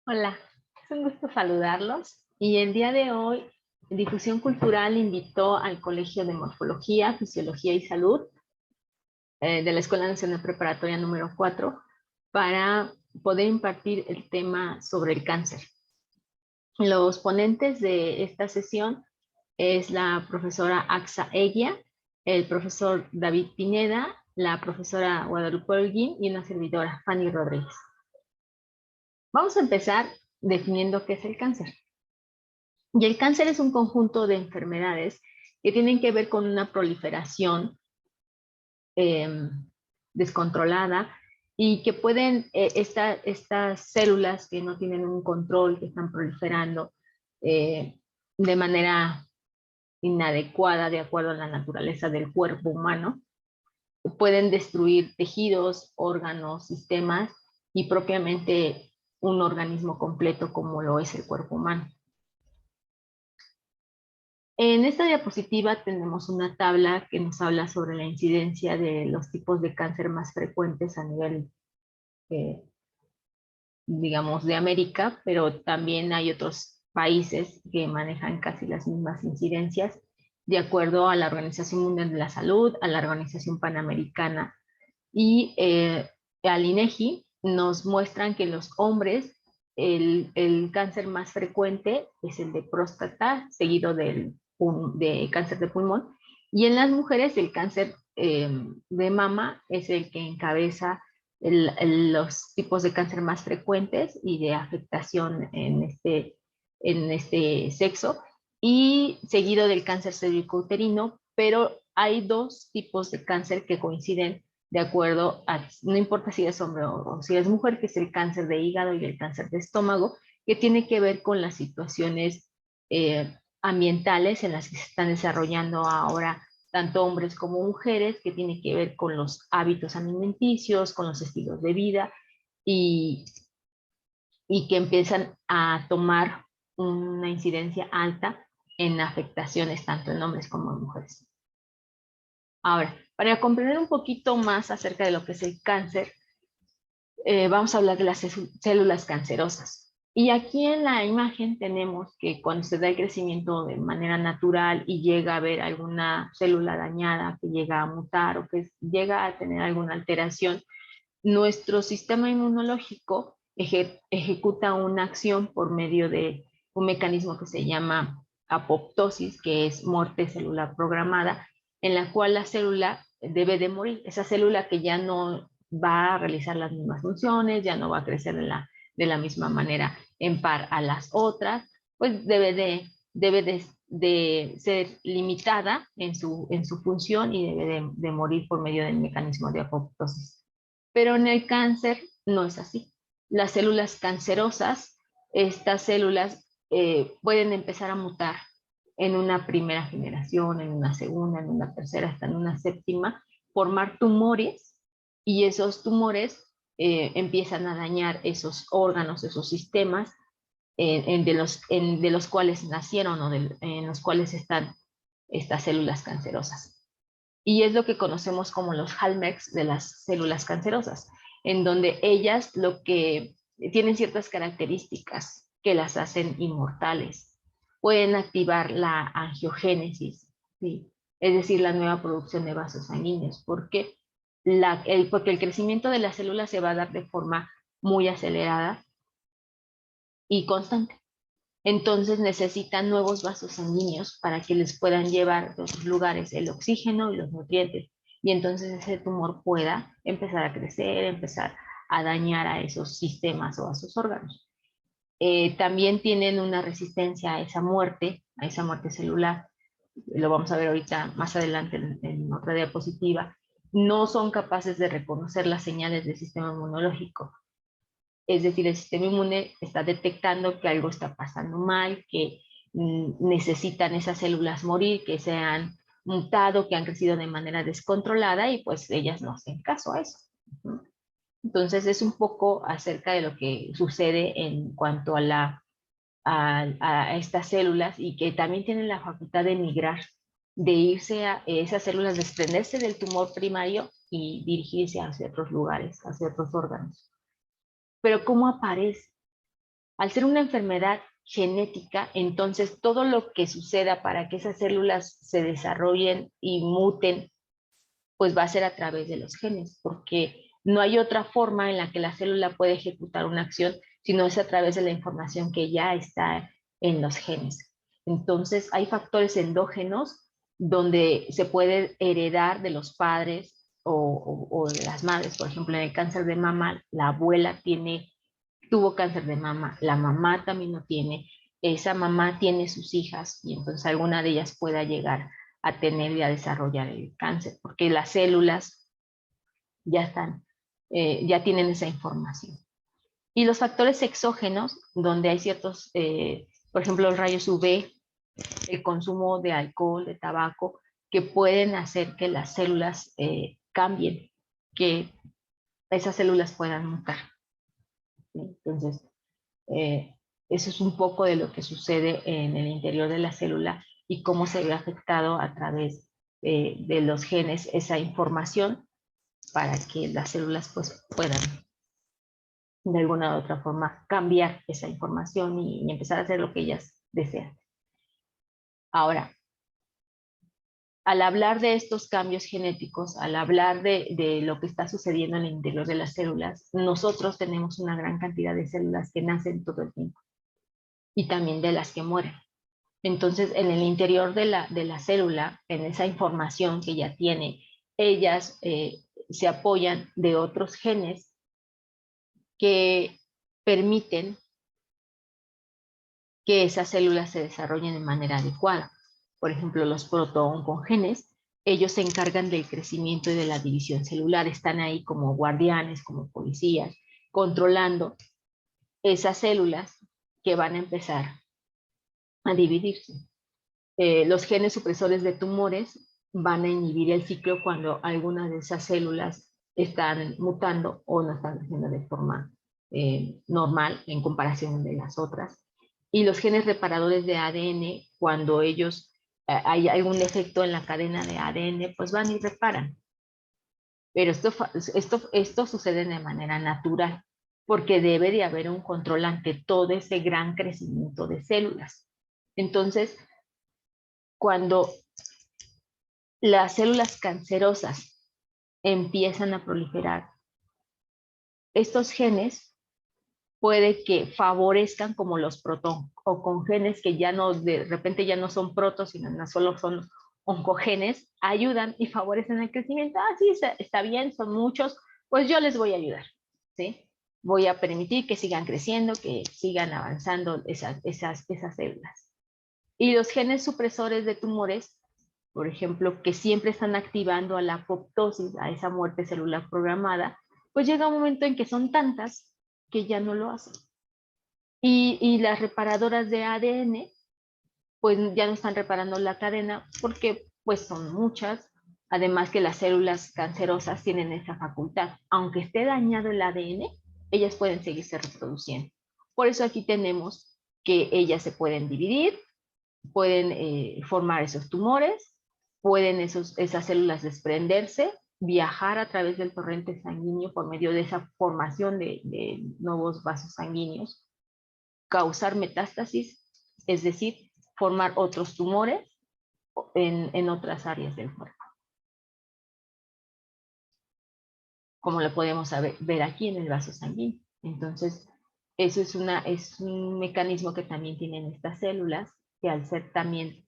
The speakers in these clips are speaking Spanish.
Hola, es un gusto saludarlos. Y el día de hoy, Difusión Cultural invitó al Colegio de Morfología, Fisiología y Salud de la Escuela Nacional Preparatoria número 4 para poder impartir el tema sobre el cáncer. Los ponentes de esta sesión es la profesora Axa Eguia, el profesor David Pineda, la profesora Guadalupe Holguín y una servidora, Fanny Rodríguez. Vamos a empezar definiendo qué es el cáncer. Y el cáncer es un conjunto de enfermedades que tienen que ver con una proliferación eh, descontrolada y que pueden, estas células que no tienen un control, que están proliferando de manera inadecuada de acuerdo a la naturaleza del cuerpo humano, pueden destruir tejidos, órganos, sistemas y propiamente un organismo completo como lo es el cuerpo humano. En esta diapositiva tenemos una tabla que nos habla sobre la incidencia de los tipos de cáncer más frecuentes a nivel, eh, digamos, de América, pero también hay otros países que manejan casi las mismas incidencias, de acuerdo a la Organización Mundial de la Salud, a la Organización Panamericana y al INEGI nos muestran que los hombres el cáncer más frecuente es el de próstata, seguido de cáncer de pulmón, y en las mujeres el cáncer de mama es el que encabeza los tipos de cáncer más frecuentes y de afectación en este sexo, y seguido del cáncer cervicouterino, pero hay dos tipos de cáncer que coinciden de acuerdo a, no importa si es hombre o si es mujer, que es el cáncer de hígado y el cáncer de estómago, que tiene que ver con las situaciones ambientales en las que se están desarrollando ahora tanto hombres como mujeres, que tiene que ver con los hábitos alimenticios, con los estilos de vida y, y que empiezan a tomar una incidencia alta en afectaciones tanto en hombres como en mujeres. Ahora, para comprender un poquito más acerca de lo que es el cáncer, vamos a hablar de las células cancerosas. Y aquí en la imagen tenemos que cuando se da el crecimiento de manera natural y llega a haber alguna célula dañada que llega a mutar o que llega a tener alguna alteración, nuestro sistema inmunológico ejecuta una acción por medio de un mecanismo que se llama apoptosis, que es muerte celular programada, en la cual la célula debe de morir. Esa célula que ya no va a realizar las mismas funciones, ya no va a crecer de la misma manera en par a las otras, pues debe de ser limitada en su función y debe de morir por medio del mecanismo de apoptosis. Pero en el cáncer no es así. Las células cancerosas, estas células pueden empezar a mutar en una primera generación, en una segunda, en una tercera, hasta en una séptima, formar tumores, y esos tumores empiezan a dañar esos órganos, esos sistemas de los cuales nacieron o en los cuales están estas células cancerosas. Y es lo que conocemos como los hallmarks de las células cancerosas, en donde ellas lo que tienen ciertas características que las hacen inmortales. Pueden activar la angiogénesis, ¿sí? Es decir, la nueva producción de vasos sanguíneos, porque porque el crecimiento de las células se va a dar de forma muy acelerada y constante. Entonces necesitan nuevos vasos sanguíneos para que les puedan llevar de otros lugares el oxígeno y los nutrientes. Y entonces ese tumor pueda empezar a crecer, empezar a dañar a esos sistemas o a sus órganos. También tienen una resistencia a esa muerte celular. Lo vamos a ver ahorita más adelante en otra diapositiva. No son capaces de reconocer las señales del sistema inmunológico. Es decir, el sistema inmune está detectando que algo está pasando mal, que necesitan esas células morir, que se han mutado, que han crecido de manera descontrolada y pues ellas no hacen caso a eso. Entonces es un poco acerca de lo que sucede en cuanto a estas células, y que también tienen la facultad de migrar, de irse a esas células, desprenderse del tumor primario y dirigirse hacia otros lugares, hacia otros órganos. Pero ¿cómo aparece? Al ser una enfermedad genética, entonces todo lo que suceda para que esas células se desarrollen y muten, pues va a ser a través de los genes, porque no hay otra forma en la que la célula puede ejecutar una acción, sino es a través de la información que ya está en los genes. Entonces, hay factores endógenos donde se puede heredar de los padres o de las madres. Por ejemplo, en el cáncer de mama, la abuela tuvo cáncer de mama, la mamá también lo tiene, esa mamá tiene sus hijas y entonces alguna de ellas pueda llegar a tener y a desarrollar el cáncer, porque las células ya están, ya tienen esa información. Y los factores exógenos, donde hay ciertos, por ejemplo, los rayos UV, el consumo de alcohol, de tabaco, que pueden hacer que las células cambien, que esas células puedan mutar. Entonces, eso es un poco de lo que sucede en el interior de la célula y cómo se ve afectado a través de los genes esa información para que las células pues, puedan de alguna u otra forma cambiar esa información y empezar a hacer lo que ellas desean. Ahora, al hablar de estos cambios genéticos, al hablar de lo que está sucediendo en el interior de las células, nosotros tenemos una gran cantidad de células que nacen todo el tiempo y también de las que mueren. Entonces, en el interior de la célula, en esa información que ya tiene, ellas se apoyan de otros genes que permiten que esas células se desarrollen de manera adecuada. Por ejemplo, los protooncogenes, ellos se encargan del crecimiento y de la división celular, están ahí como guardianes, como policías, controlando esas células que van a empezar a dividirse. Los genes supresores de tumores van a inhibir el ciclo cuando algunas de esas células están mutando o no están creciendo de forma normal en comparación de las otras. Y los genes reparadores de ADN, cuando ellos hay algún defecto en la cadena de ADN, pues van y reparan. Pero esto sucede de manera natural, porque debe de haber un control ante todo ese gran crecimiento de células. Entonces, cuando las células cancerosas empiezan a proliferar, estos genes puede que favorezcan como los proton o con genes que ya no, de repente ya no son protos, sino no solo son oncogenes, ayudan y favorecen el crecimiento. Ah, sí, está bien, son muchos, pues yo les voy a ayudar, ¿sí? Voy a permitir que sigan creciendo, que sigan avanzando esas células. Y los genes supresores de tumores, por ejemplo, que siempre están activando a la apoptosis, a esa muerte celular programada, pues llega un momento en que son tantas que ya no lo hacen. Y las reparadoras de ADN, pues ya no están reparando la cadena porque pues son muchas, además que las células cancerosas tienen esa facultad. Aunque esté dañado el ADN, ellas pueden seguirse reproduciendo. Por eso aquí tenemos que ellas se pueden dividir, pueden formar esos tumores, pueden esas células desprenderse, viajar a través del torrente sanguíneo por medio de esa formación de nuevos vasos sanguíneos, causar metástasis, es decir, formar otros tumores en otras áreas del cuerpo. Como lo podemos ver aquí en el vaso sanguíneo. Entonces, eso es un mecanismo que también tienen estas células, que al ser también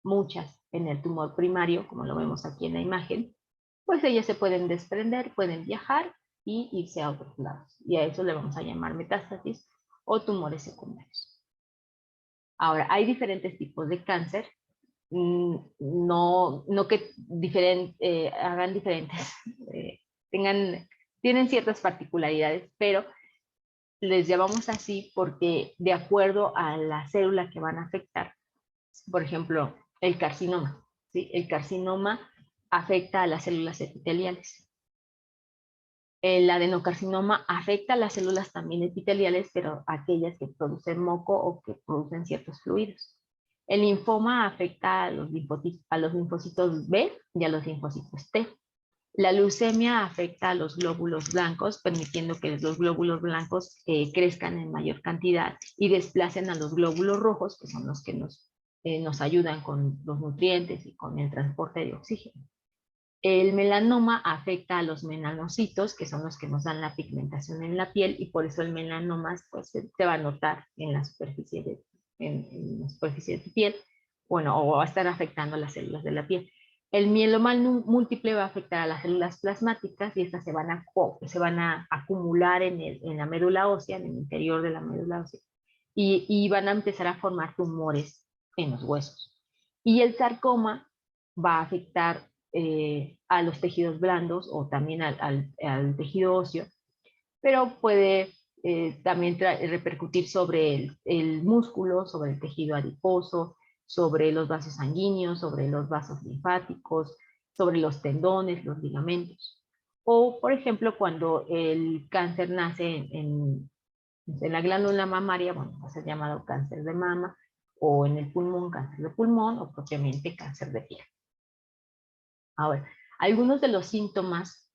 muchas en el tumor primario, como lo vemos aquí en la imagen, pues ellas se pueden desprender, pueden viajar y irse a otros lados. Y a eso le vamos a llamar metástasis o tumores secundarios. Ahora, hay diferentes tipos de cáncer, no que hagan diferentes, tienen ciertas particularidades, pero les llamamos así porque de acuerdo a la célula que van a afectar, por ejemplo, el carcinoma, ¿sí? El carcinoma afecta a las células epiteliales. El adenocarcinoma afecta a las células también epiteliales, pero aquellas que producen moco o que producen ciertos fluidos. El linfoma afecta a los linfocitos B y a los linfocitos T. La leucemia afecta a los glóbulos blancos, permitiendo que los glóbulos blancos crezcan en mayor cantidad y desplacen a los glóbulos rojos, que son los que nos ayudan con los nutrientes y con el transporte de oxígeno. El melanoma afecta a los melanocitos, que son los que nos dan la pigmentación en la piel, y por eso el melanoma pues, se va a notar en la superficie en la superficie de tu piel, bueno, o va a estar afectando a las células de la piel. El mieloma múltiple va a afectar a las células plasmáticas y estas se van a acumular en la médula ósea, en el interior de la médula ósea, y van a empezar a formar tumores en los huesos. Y el sarcoma va a afectar a los tejidos blandos o también al tejido óseo, pero puede también repercutir sobre el músculo, sobre el tejido adiposo, sobre los vasos sanguíneos, sobre los vasos linfáticos, sobre los tendones, los ligamentos. O, por ejemplo, cuando el cáncer nace en la glándula mamaria, bueno, va a ser llamado cáncer de mama, o en el pulmón, cáncer de pulmón, o propiamente cáncer de piel. Ahora, algunos de los síntomas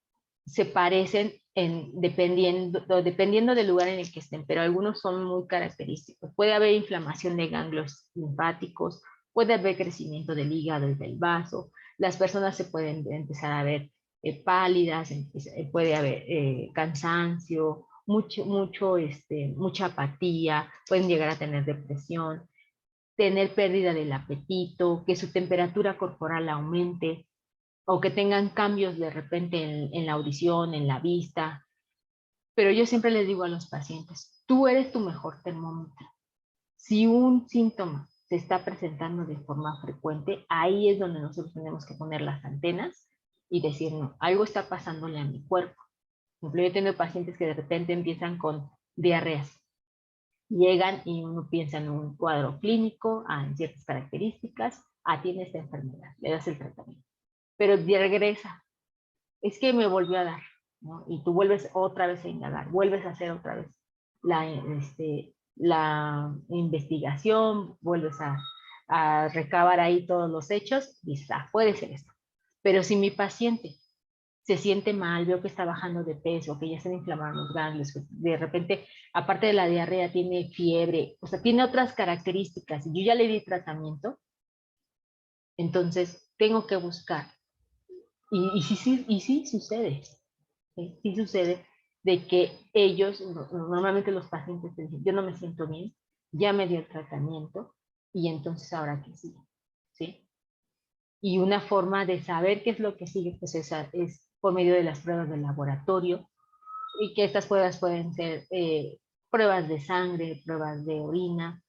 se parecen dependiendo del lugar en el que estén, pero algunos son muy característicos. Puede haber inflamación de ganglios linfáticos, puede haber crecimiento del hígado y del vaso, las personas se pueden empezar a ver pálidas, puede haber cansancio, mucha apatía, pueden llegar a tener depresión, tener pérdida del apetito, que su temperatura corporal aumente, o que tengan cambios de repente en la audición, en la vista. Pero yo siempre les digo a los pacientes, tú eres tu mejor termómetro. Si un síntoma se está presentando de forma frecuente, ahí es donde nosotros tenemos que poner las antenas y decir, no, algo está pasándole a mi cuerpo. Por ejemplo, yo tengo pacientes que de repente empiezan con diarreas. Llegan y uno piensa en un cuadro clínico, en ciertas características, tiene esta enfermedad, le das el tratamiento. Pero regresa, es que me volvió a dar, ¿no? Y tú vuelves otra vez a indagar, vuelves a hacer otra vez la investigación, vuelves a recabar ahí todos los hechos y dices, puede ser esto. Pero si mi paciente se siente mal, veo que está bajando de peso, que ya se le inflamaron los ganglios, que de repente, aparte de la diarrea, tiene fiebre, o sea, tiene otras características, y yo ya le di tratamiento, entonces tengo que buscar. Y sí sucede, sí sucede de que ellos, normalmente los pacientes te dicen, yo no me siento bien, ya me dio el tratamiento, y entonces ahora qué sigue, ¿sí? Y una forma de saber qué es lo que sigue, pues es por medio de las pruebas de laboratorio, y que estas pruebas pueden ser pruebas de sangre, pruebas de orina,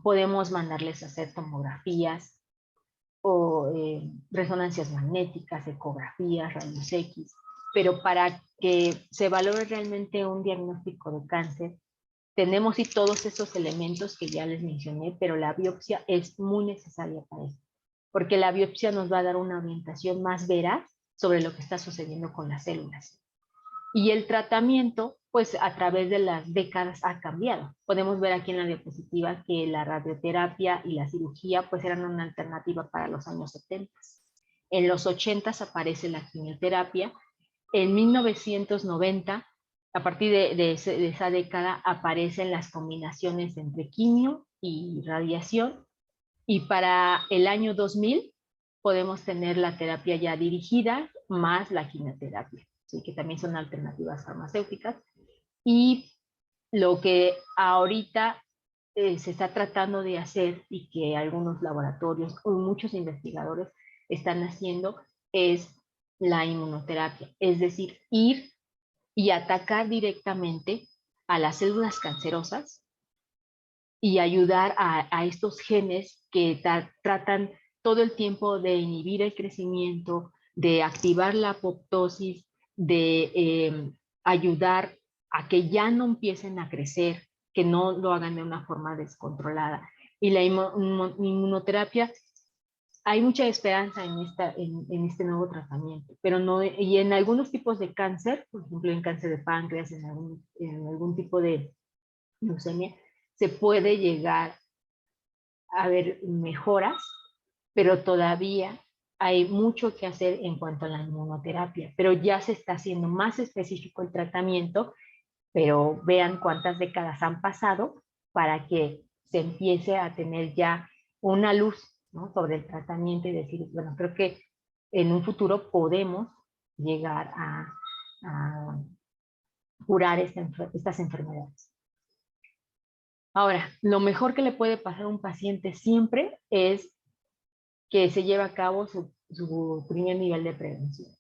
podemos mandarles a hacer tomografías, o resonancias magnéticas, ecografías, rayos X, pero para que se valore realmente un diagnóstico de cáncer, tenemos todos esos elementos que ya les mencioné, pero la biopsia es muy necesaria para eso, porque la biopsia nos va a dar una orientación más veraz sobre lo que está sucediendo con las células. Y el tratamiento, pues a través de las décadas ha cambiado. Podemos ver aquí en la diapositiva que la radioterapia y la cirugía pues eran una alternativa para los años 70. En los 80 aparece la quimioterapia. En 1990, a partir de esa década, aparecen las combinaciones entre quimio y radiación. Y para el año 2000 podemos tener la terapia ya dirigida más la quimioterapia, ¿sí? Que también son alternativas farmacéuticas. Y lo que ahorita se está tratando de hacer y que algunos laboratorios o muchos investigadores están haciendo es la inmunoterapia, es decir, ir y atacar directamente a las células cancerosas y ayudar a estos genes que tratan todo el tiempo de inhibir el crecimiento, de activar la apoptosis, de ayudar a que ya no empiecen a crecer, que no lo hagan de una forma descontrolada. Y la inmunoterapia, hay mucha esperanza en este nuevo tratamiento, pero no, y en algunos tipos de cáncer, por ejemplo en cáncer de páncreas, en algún tipo de leucemia, se puede llegar a ver mejoras, pero todavía hay mucho que hacer en cuanto a la inmunoterapia, pero ya se está haciendo más específico el tratamiento, pero vean cuántas décadas han pasado para que se empiece a tener ya una luz, ¿no?, sobre el tratamiento y decir, bueno, creo que en un futuro podemos llegar a curar estas enfermedades. Ahora, lo mejor que le puede pasar a un paciente siempre es que se lleve a cabo su primer nivel de prevención.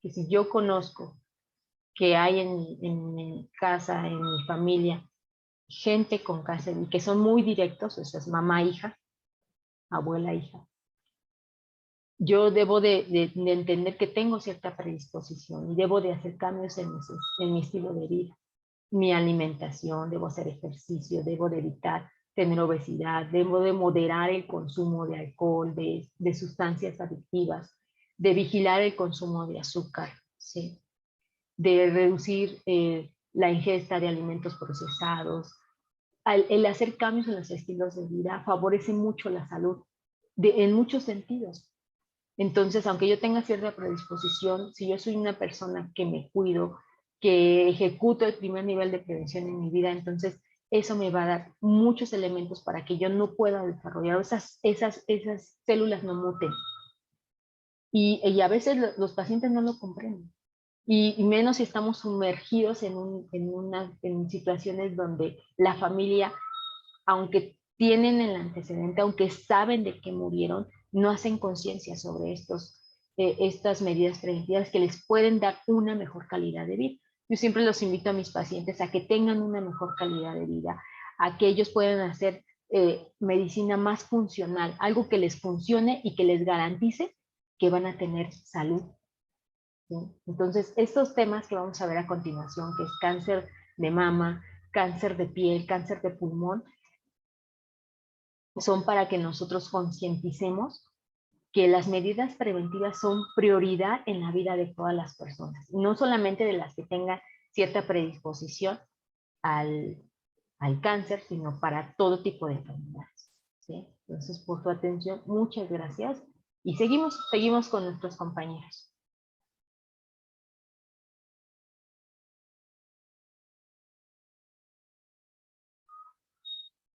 Que si yo conozco que hay en mi casa, en mi familia, gente con cáncer y que son muy directos, o sea, es mamá, hija, abuela, hija, yo debo de entender que tengo cierta predisposición y debo de hacer cambios en mi estilo de vida, mi alimentación, debo hacer ejercicio, debo de evitar tener obesidad, debo de moderar el consumo de alcohol, de sustancias adictivas, de vigilar el consumo de azúcar, ¿sí?, de reducir la ingesta de alimentos procesados. El hacer cambios en los estilos de vida favorece mucho la salud en muchos sentidos. Entonces, aunque yo tenga cierta predisposición, si yo soy una persona que me cuido, que ejecuto el primer nivel de prevención en mi vida, entonces eso me va a dar muchos elementos para que yo no pueda desarrollar esas células no muten. Y a veces los pacientes no lo comprenden. Y menos si estamos sumergidos en situaciones donde la familia, aunque tienen el antecedente, aunque saben de qué murieron, no hacen conciencia sobre estas medidas preventivas que les pueden dar una mejor calidad de vida. Yo siempre los invito a mis pacientes a que tengan una mejor calidad de vida, a que ellos puedan hacer medicina más funcional, algo que les funcione y que les garantice que van a tener salud. ¿Sí? Entonces, estos temas que vamos a ver a continuación, que es cáncer de mama, cáncer de piel, cáncer de pulmón, son para que nosotros concienticemos que las medidas preventivas son prioridad en la vida de todas las personas, no solamente de las que tengan cierta predisposición al, al cáncer, sino para todo tipo de enfermedades. ¿Sí? Entonces, por su atención, muchas gracias y seguimos con nuestros compañeros.